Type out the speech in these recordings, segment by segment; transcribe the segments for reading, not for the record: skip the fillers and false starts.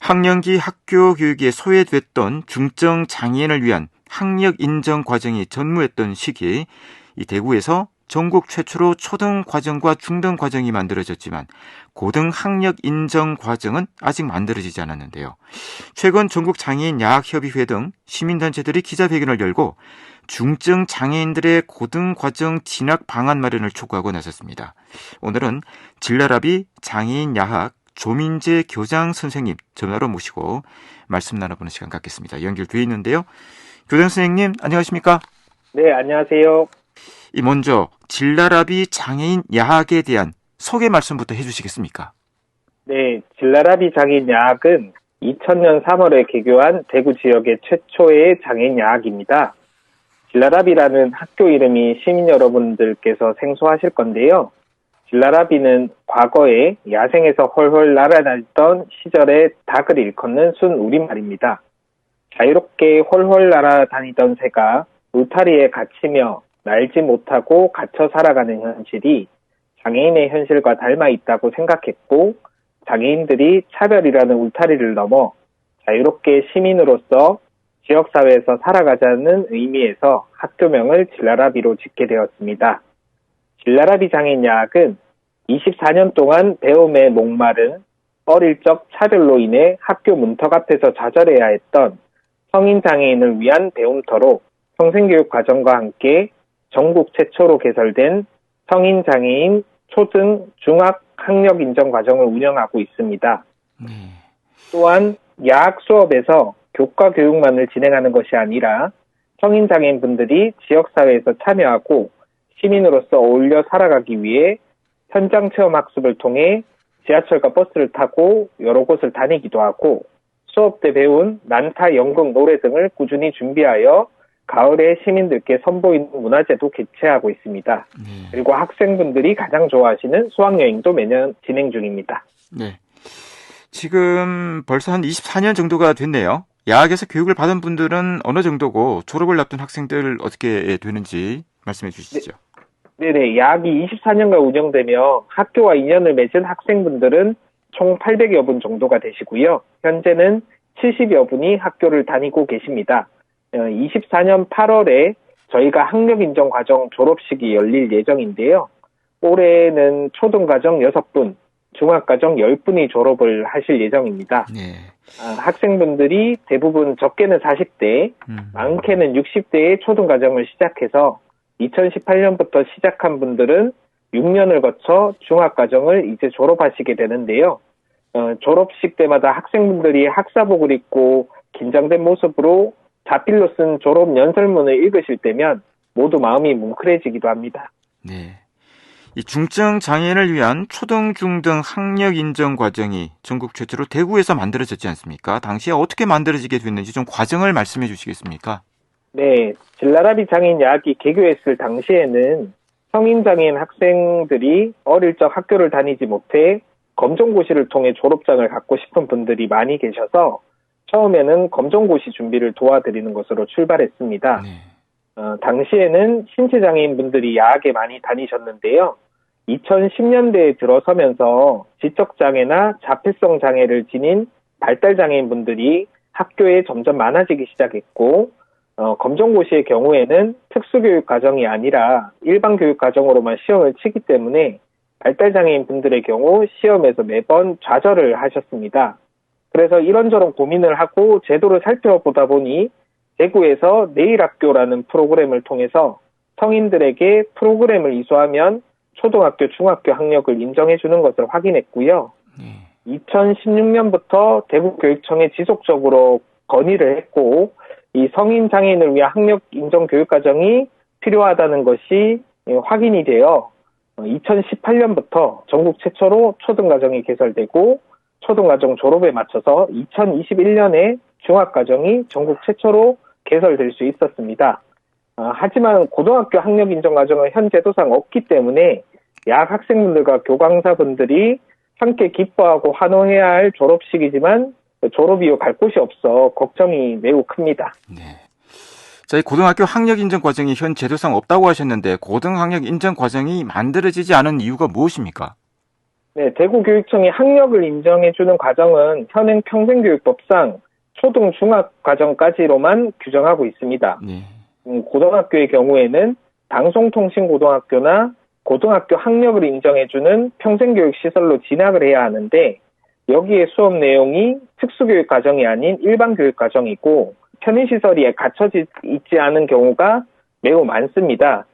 학령기 학교 교육에 소외됐던 중증 장애인을 위한 학력 인정 과정이 전무했던 시기에 이 대구에서 전국 최초로 초등 과정과 중등 과정이 만들어졌지만 고등 학력 인정 과정은 아직 만들어지지 않았는데요. 최근 전국 장애인 야학협의회 등 시민단체들이 기자회견을 열고 중증 장애인들의 고등 과정 진학 방안 마련을 촉구하고 나섰습니다. 오늘은 진라라비 장애인 야학 조민재 교장 선생님 전화로 모시고 말씀 나눠보는 시간 갖겠습니다. 연결돼 있는데요. 교장 선생님 안녕하십니까? 네, 안녕하세요. 먼저 진라라비 장애인 야학에 대한 소개 말씀부터 해주시겠습니까? 네, 진라라비 장애인 야학은 2000년 3월에 개교한 대구 지역의 최초의 장애인 야학입니다. 진라라비라는 학교 이름이 시민 여러분들께서 생소하실 건데요. 진라라비는 과거에 야생에서 헐헐 날아다니던 시절에 닭을 일컫는 순 우리말입니다. 자유롭게 헐헐 날아다니던 새가 울타리에 갇히며 날지 못하고 갇혀 살아가는 현실이 장애인의 현실과 닮아 있다고 생각했고, 장애인들이 차별이라는 울타리를 넘어 자유롭게 시민으로서 지역사회에서 살아가자는 의미에서 학교명을 진라라비로 짓게 되었습니다. 진라라비 장애인 야학은 24년 동안 배움에 목마른 어릴 적 차별로 인해 학교 문턱 앞에서 좌절해야 했던 성인 장애인을 위한 배움터로 평생교육 과정과 함께 전국 최초로 개설된 성인 장애인 초등, 중학 학력 인정 과정을 운영하고 있습니다. 또한 야학 수업에서 교과 교육만을 진행하는 것이 아니라 성인 장애인 분들이 지역사회에서 참여하고 시민으로서 어울려 살아가기 위해 현장 체험 학습을 통해 지하철과 버스를 타고 여러 곳을 다니기도 하고 수업 때 배운 난타, 연극, 노래 등을 꾸준히 준비하여 가을에 시민들께 선보이는 문화제도 개최하고 있습니다. 그리고 학생분들이 가장 좋아하시는 수학여행도 매년 진행 중입니다. 네. 지금 벌써 한 24년 정도가 됐네요. 야학에서 교육을 받은 분들은 어느 정도고 졸업을 앞둔 학생들 어떻게 되는지 말씀해 주시죠. 네네. 야학이 24년간 운영되며 학교와 인연을 맺은 학생분들은 총 800여 분 정도가 되시고요. 현재는 70여 분이 학교를 다니고 계십니다. 24년 8월에 저희가 학력인정 과정 졸업식이 열릴 예정인데요. 올해는 초등과정 6분, 중학과정 10분이 졸업을 하실 예정입니다. 네. 학생분들이 대부분 적게는 40대, 많게는 60대의 초등과정을 시작해서 2018년부터 시작한 분들은 6년을 거쳐 중학과정을 이제 졸업하시게 되는데요. 졸업식 때마다 학생분들이 학사복을 입고 긴장된 모습으로 자필로 쓴 졸업 연설문을 읽으실 때면 모두 마음이 뭉클해지기도 합니다. 네. 이 중증 장애인을 위한 초등, 중등 학력 인정 과정이 전국 최초로 대구에서 만들어졌지 않습니까? 당시에 어떻게 만들어지게 됐는지 좀 과정을 말씀해 주시겠습니까? 네. 진라라비 장애인 야학이 개교했을 당시에는 성인 장애인 학생들이 어릴 적 학교를 다니지 못해 검정고시를 통해 졸업장을 갖고 싶은 분들이 많이 계셔서 처음에는 검정고시 준비를 도와드리는 것으로 출발했습니다. 당시에는 신체장애인 분들이 야학에 많이 다니셨는데요. 2010년대에 들어서면서 지적장애나 자폐성 장애를 지닌 발달장애인 분들이 학교에 점점 많아지기 시작했고, 검정고시의 경우에는 특수교육 과정이 아니라 일반 교육 과정으로만 시험을 치기 때문에 발달장애인 분들의 경우 시험에서 매번 좌절을 하셨습니다. 그래서 이런저런 고민을 하고 제도를 살펴보다 보니 대구에서 내일학교라는 프로그램을 통해서 성인들에게 프로그램을 이수하면 초등학교, 중학교 학력을 인정해 주는 것을 확인했고요. 2016년부터 대구교육청에 지속적으로 건의를 했고, 이 성인 장애인을 위한 학력 인정 교육 과정이 필요하다는 것이 확인이 되어 2018년부터 전국 최초로 초등과정이 개설되고 초등과정 졸업에 맞춰서 2021년에 중학과정이 전국 최초로 개설될 수 있었습니다. 하지만 고등학교 학력 인정 과정은 현 제도상 없기 때문에 야학 학생분들과 교강사분들이 함께 기뻐하고 환호해야 할 졸업식이지만 졸업 이후 갈 곳이 없어 걱정이 매우 큽니다. 네. 자, 이 고등학교 학력 인정 과정이 현 제도상 없다고 하셨는데 고등학력 인정 과정이 만들어지지 않은 이유가 무엇입니까? 네, 대구교육청이 학력을 인정해주는 과정은 현행 평생교육법상 초등, 중학 과정까지로만 규정하고 있습니다. 네. 고등학교의 경우에는 방송통신고등학교나 고등학교 학력을 인정해주는 평생교육시설로 진학을 해야 하는데 여기에 수업 내용이 특수교육 과정이 아닌 일반 교육 과정이고 편의시설이 갖춰져 있지 않은 경우가 매우 많습니다.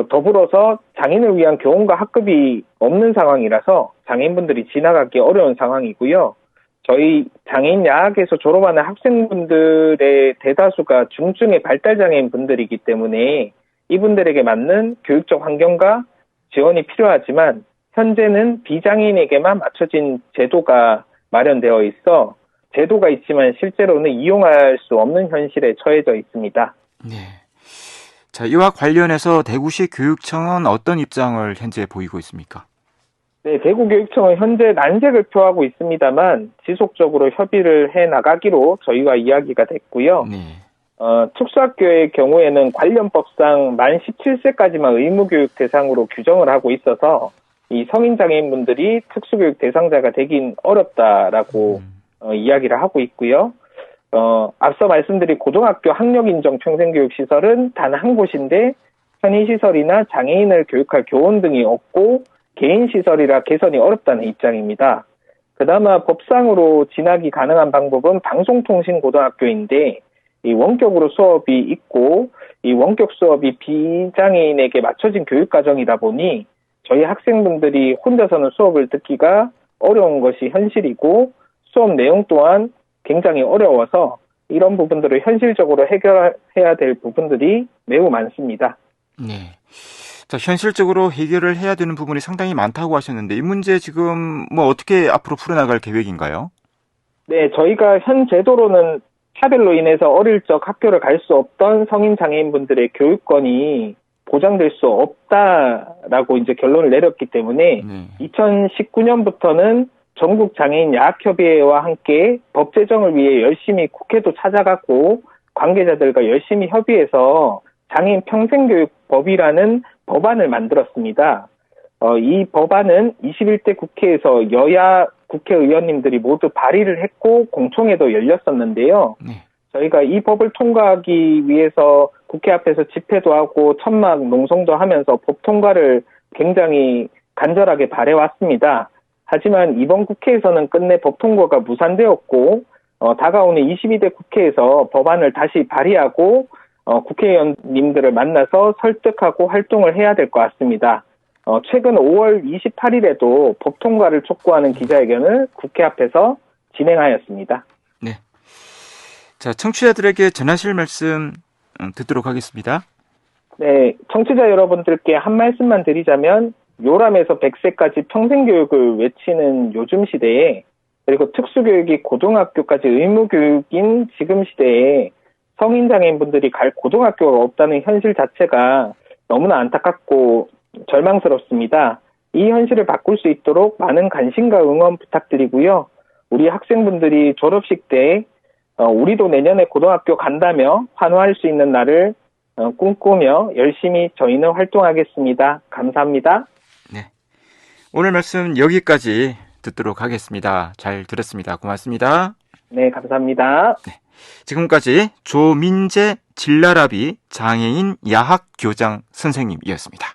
더불어서 장애인을 위한 교원과 학급이 없는 상황이라서 장애인분들이 진학하기 어려운 상황이고요. 저희 장애인 야학에서 졸업하는 학생분들의 대다수가 중증의 발달장애인 분들이기 때문에 이분들에게 맞는 교육적 환경과 지원이 필요하지만 현재는 비장애인에게만 맞춰진 제도가 마련되어 있어 제도가 있지만 실제로는 이용할 수 없는 현실에 처해져 있습니다. 네. 자, 이와 관련해서 대구시 교육청은 어떤 입장을 현재 보이고 있습니까? 네, 대구교육청은 현재 난색을 표하고 있습니다만 지속적으로 협의를 해 나가기로 저희와 이야기가 됐고요. 네. 특수학교의 경우에는 관련 법상 만 17세까지만 의무교육 대상으로 규정을 하고 있어서 이 성인장애인분들이 특수교육 대상자가 되긴 어렵다라고 이야기를 하고 있고요. 앞서 말씀드린 고등학교 학력인정 평생교육시설은 단 한 곳인데 편의시설이나 장애인을 교육할 교원 등이 없고 개인시설이라 개선이 어렵다는 입장입니다. 그나마 법상으로 진학이 가능한 방법은 방송통신고등학교인데 이 원격으로 수업이 있고 이 원격 수업이 비장애인에게 맞춰진 교육과정이다 보니 저희 학생분들이 혼자서는 수업을 듣기가 어려운 것이 현실이고 수업 내용 또한 굉장히 어려워서 이런 부분들을 현실적으로 해결해야 될 부분들이 매우 많습니다. 네. 자, 현실적으로 해결을 해야 되는 부분이 상당히 많다고 하셨는데 이 문제 지금 뭐 어떻게 앞으로 풀어나갈 계획인가요? 네, 저희가 현 제도로는 차별로 인해서 어릴 적 학교를 갈 수 없던 성인 장애인분들의 교육권이 보장될 수 없다라고 이제 결론을 내렸기 때문에 2019년부터는 전국 장애인 야학협의회와 함께 법 제정을 위해 열심히 국회도 찾아갔고 관계자들과 열심히 협의해서 장애인 평생교육법이라는 법안을 만들었습니다. 이 법안은 21대 국회에서 여야 국회의원님들이 모두 발의를 했고 공청회도 열렸었는데요. 저희가 이 법을 통과하기 위해서 국회 앞에서 집회도 하고 천막 농성도 하면서 법 통과를 굉장히 간절하게 바래왔습니다. 하지만 이번 국회에서는 끝내 법 통과가 무산되었고 다가오는 22대 국회에서 법안을 다시 발의하고 국회의원님들을 만나서 설득하고 활동을 해야 될 것 같습니다. 최근 5월 28일에도 법 통과를 촉구하는 기자회견을 국회 앞에서 진행하였습니다. 네. 자, 청취자들에게 전하실 말씀 듣도록 하겠습니다. 네, 청취자 여러분들께 한 말씀만 드리자면 요람에서 100세까지 평생교육을 외치는 요즘 시대에 그리고 특수교육이 고등학교까지 의무교육인 지금 시대에 성인장애인분들이 갈 고등학교가 없다는 현실 자체가 너무나 안타깝고 절망스럽습니다. 이 현실을 바꿀 수 있도록 많은 관심과 응원 부탁드리고요. 우리 학생분들이 졸업식 때 우리도 내년에 고등학교 간다며 환호할 수 있는 날을 꿈꾸며 열심히 저희는 활동하겠습니다. 감사합니다. 네, 오늘 말씀 여기까지 듣도록 하겠습니다. 잘 들었습니다. 고맙습니다. 네, 감사합니다. 네, 지금까지 조민재 진라라비 장애인 야학교장 선생님이었습니다.